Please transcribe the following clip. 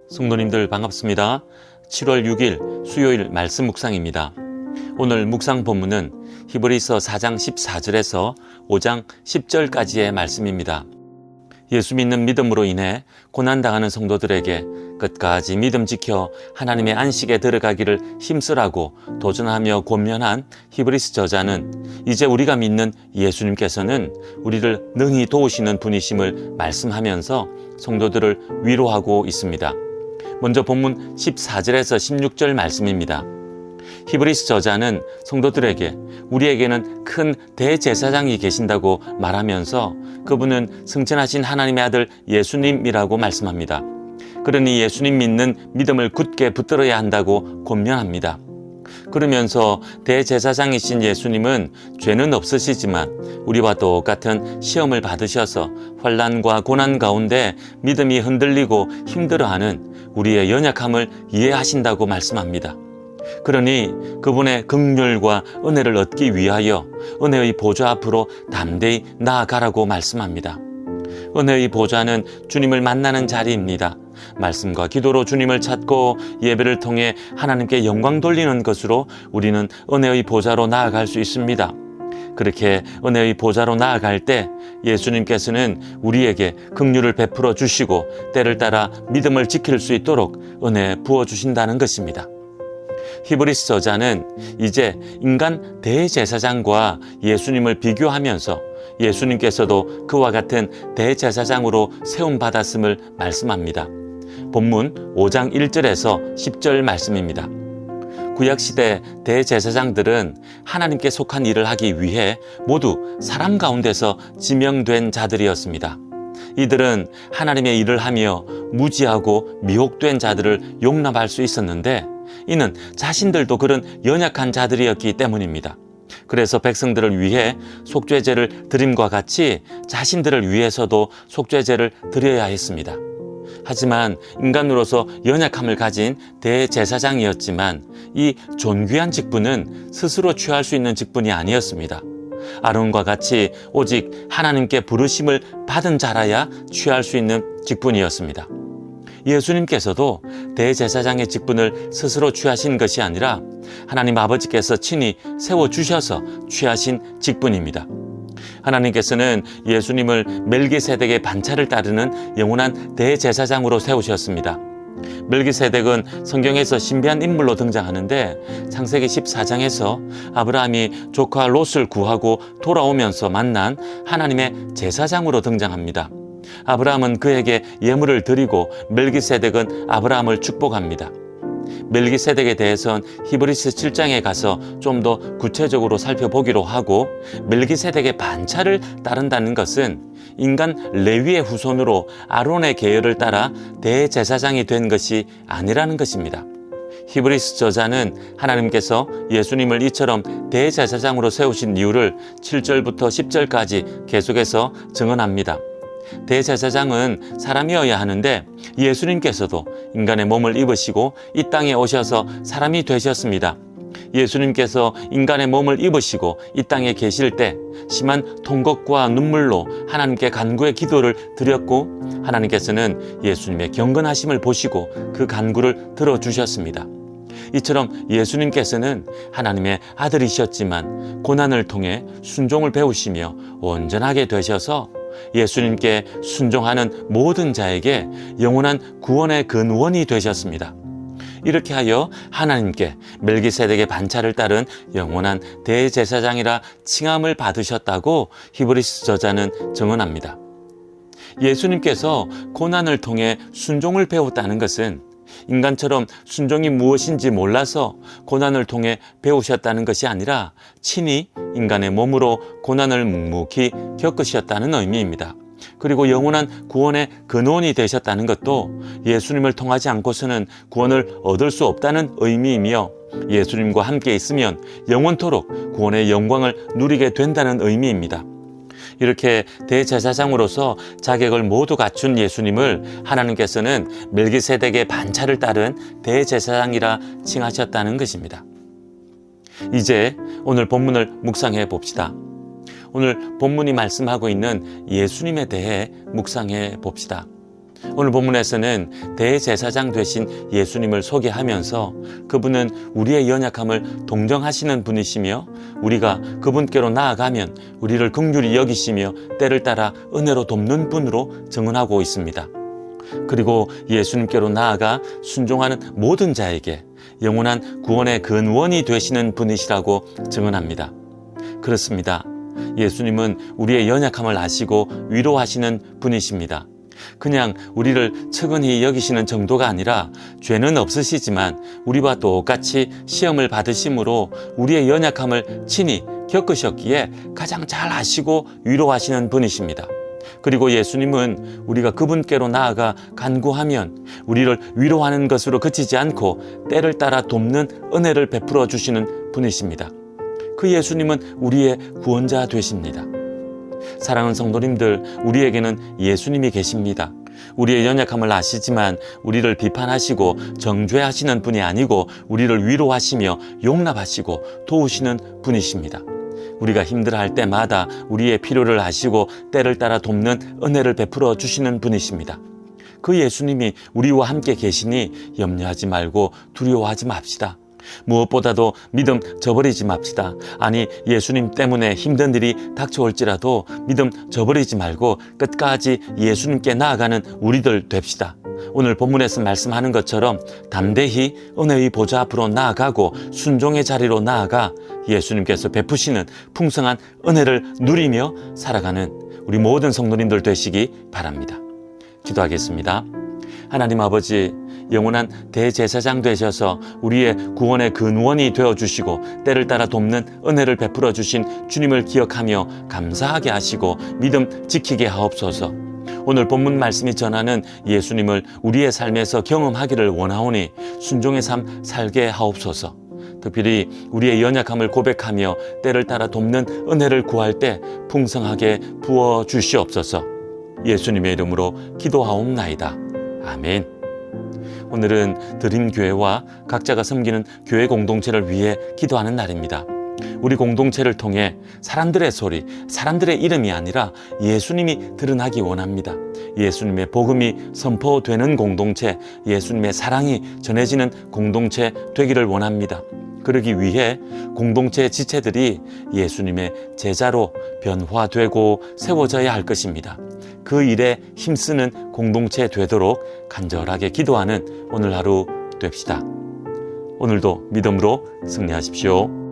성도님들 반갑습니다. 7월 6일 수요일 말씀 묵상입니다. 오늘 묵상 본문은 히브리서 4장 14절에서 5장 10절까지의 말씀입니다. 예수 믿는 믿음으로 인해 고난당하는 성도들에게 끝까지 믿음 지켜 하나님의 안식에 들어가기를 힘쓰라고 도전하며 권면한 히브리서 저자는 이제 우리가 믿는 예수님께서는 우리를 능히 도우시는 분이심을 말씀하면서 성도들을 위로하고 있습니다. 먼저 본문 14절에서 16절 말씀입니다. 히브리서 저자는 성도들에게 우리에게는 큰 대제사장이 계신다고 말하면서 그분은 승천하신 하나님의 아들 예수님이라고 말씀합니다. 그러니 예수님 믿는 믿음을 굳게 붙들어야 한다고 권면합니다. 그러면서 대제사장이신 예수님은 죄는 없으시지만 우리와 똑같은 시험을 받으셔서 환난과 고난 가운데 믿음이 흔들리고 힘들어하는 우리의 연약함을 이해하신다고 말씀합니다. 그러니 그분의 긍휼과 은혜를 얻기 위하여 은혜의 보좌 앞으로 담대히 나아가라고 말씀합니다. 은혜의 보좌는 주님을 만나는 자리입니다. 말씀과 기도로 주님을 찾고 예배를 통해 하나님께 영광 돌리는 것으로 우리는 은혜의 보좌로 나아갈 수 있습니다. 그렇게 은혜의 보좌로 나아갈 때 예수님께서는 우리에게 긍휼을 베풀어 주시고 때를 따라 믿음을 지킬 수 있도록 은혜 부어주신다는 것입니다. 히브리서 저자는 이제 인간 대제사장과 예수님을 비교하면서 예수님께서도 그와 같은 대제사장으로 세움받았음을 말씀합니다. 본문 5장 1절에서 10절 말씀입니다. 구약시대 대제사장들은 하나님께 속한 일을 하기 위해 모두 사람 가운데서 지명된 자들이었습니다. 이들은 하나님의 일을 하며 무지하고 미혹된 자들을 용납할 수 있었는데 이는 자신들도 그런 연약한 자들이었기 때문입니다. 그래서 백성들을 위해 속죄제를 드림과 같이 자신들을 위해서도 속죄제를 드려야 했습니다. 하지만 인간으로서 연약함을 가진 대제사장이었지만 이 존귀한 직분은 스스로 취할 수 있는 직분이 아니었습니다. 아론과 같이 오직 하나님께 부르심을 받은 자라야 취할 수 있는 직분이었습니다. 예수님께서도 대제사장의 직분을 스스로 취하신 것이 아니라 하나님 아버지께서 친히 세워주셔서 취하신 직분입니다. 하나님께서는 예수님을 멜기세덱의 반차를 따르는 영원한 대제사장으로 세우셨습니다. 멜기세덱은 성경에서 신비한 인물로 등장하는데 창세기 14장에서 아브라함이 조카 롯을 구하고 돌아오면서 만난 하나님의 제사장으로 등장합니다. 아브라함은 그에게 예물을 드리고 멜기세덱은 아브라함을 축복합니다. 멜기세덱에 대해서는 히브리서 7장에 가서 좀 더 구체적으로 살펴보기로 하고 멜기세덱의 반차를 따른다는 것은 인간 레위의 후손으로 아론의 계열을 따라 대제사장이 된 것이 아니라는 것입니다. 히브리서 저자는 하나님께서 예수님을 이처럼 대제사장으로 세우신 이유를 7절부터 10절까지 계속해서 증언합니다. 대제사장은 사람이어야 하는데 예수님께서도 인간의 몸을 입으시고 이 땅에 오셔서 사람이 되셨습니다. 예수님께서 인간의 몸을 입으시고 이 땅에 계실 때 심한 통곡과 눈물로 하나님께 간구의 기도를 드렸고 하나님께서는 예수님의 경건하심을 보시고 그 간구를 들어주셨습니다. 이처럼 예수님께서는 하나님의 아들이셨지만 고난을 통해 순종을 배우시며 온전하게 되셔서 예수님께 순종하는 모든 자에게 영원한 구원의 근원이 되셨습니다. 이렇게 하여 하나님께 멜기세덱의 반차를 따른 영원한 대제사장이라 칭함을 받으셨다고 히브리서 저자는 증언합니다. 예수님께서 고난을 통해 순종을 배웠다는 것은 인간처럼 순종이 무엇인지 몰라서 고난을 통해 배우셨다는 것이 아니라 친히 인간의 몸으로 고난을 묵묵히 겪으셨다는 의미입니다. 그리고 영원한 구원의 근원이 되셨다는 것도 예수님을 통하지 않고서는 구원을 얻을 수 없다는 의미이며 예수님과 함께 있으면 영원토록 구원의 영광을 누리게 된다는 의미입니다. 이렇게 대제사장으로서 자격을 모두 갖춘 예수님을 하나님께서는 멜기세덱의 반차를 따른 대제사장이라 칭하셨다는 것입니다. 이제 오늘 본문을 묵상해 봅시다. 오늘 본문이 말씀하고 있는 예수님에 대해 묵상해 봅시다. 오늘 본문에서는 대제사장 되신 예수님을 소개하면서 그분은 우리의 연약함을 동정하시는 분이시며 우리가 그분께로 나아가면 우리를 긍휼히 여기시며 때를 따라 은혜로 돕는 분으로 증언하고 있습니다. 그리고 예수님께로 나아가 순종하는 모든 자에게 영원한 구원의 근원이 되시는 분이시라고 증언합니다. 그렇습니다. 예수님은 우리의 연약함을 아시고 위로하시는 분이십니다. 그냥 우리를 측은히 여기시는 정도가 아니라 죄는 없으시지만 우리와 똑같이 시험을 받으심으로 우리의 연약함을 친히 겪으셨기에 가장 잘 아시고 위로하시는 분이십니다. 그리고 예수님은 우리가 그분께로 나아가 간구하면 우리를 위로하는 것으로 그치지 않고 때를 따라 돕는 은혜를 베풀어 주시는 분이십니다. 그 예수님은 우리의 구원자 되십니다. 사랑하는 성도님들, 우리에게는 예수님이 계십니다. 우리의 연약함을 아시지만 우리를 비판하시고 정죄하시는 분이 아니고 우리를 위로하시며 용납하시고 도우시는 분이십니다. 우리가 힘들어할 때마다 우리의 필요를 아시고 때를 따라 돕는 은혜를 베풀어 주시는 분이십니다. 그 예수님이 우리와 함께 계시니 염려하지 말고 두려워하지 맙시다. 무엇보다도 믿음 저버리지 맙시다. 아니, 예수님 때문에 힘든 일이 닥쳐올지라도 믿음 저버리지 말고 끝까지 예수님께 나아가는 우리들 됩시다. 오늘 본문에서 말씀하는 것처럼 담대히 은혜의 보좌 앞으로 나아가고 순종의 자리로 나아가 예수님께서 베푸시는 풍성한 은혜를 누리며 살아가는 우리 모든 성도님들 되시기 바랍니다. 기도하겠습니다. 하나님 아버지, 영원한 대제사장 되셔서 우리의 구원의 근원이 되어주시고 때를 따라 돕는 은혜를 베풀어 주신 주님을 기억하며 감사하게 하시고 믿음 지키게 하옵소서. 오늘 본문 말씀이 전하는 예수님을 우리의 삶에서 경험하기를 원하오니 순종의 삶 살게 하옵소서. 특별히 우리의 연약함을 고백하며 때를 따라 돕는 은혜를 구할 때 풍성하게 부어 주시옵소서. 예수님의 이름으로 기도하옵나이다. 아멘. 오늘은 드림교회와 각자가 섬기는 교회 공동체를 위해 기도하는 날입니다. 우리 공동체를 통해 사람들의 소리, 사람들의 이름이 아니라 예수님이 드러나기 원합니다. 예수님의 복음이 선포되는 공동체, 예수님의 사랑이 전해지는 공동체 되기를 원합니다. 그러기 위해 공동체 지체들이 예수님의 제자로 변화되고 세워져야 할 것입니다. 그 일에 힘쓰는 공동체 되도록 간절하게 기도하는 오늘 하루 됩시다. 오늘도 믿음으로 승리하십시오.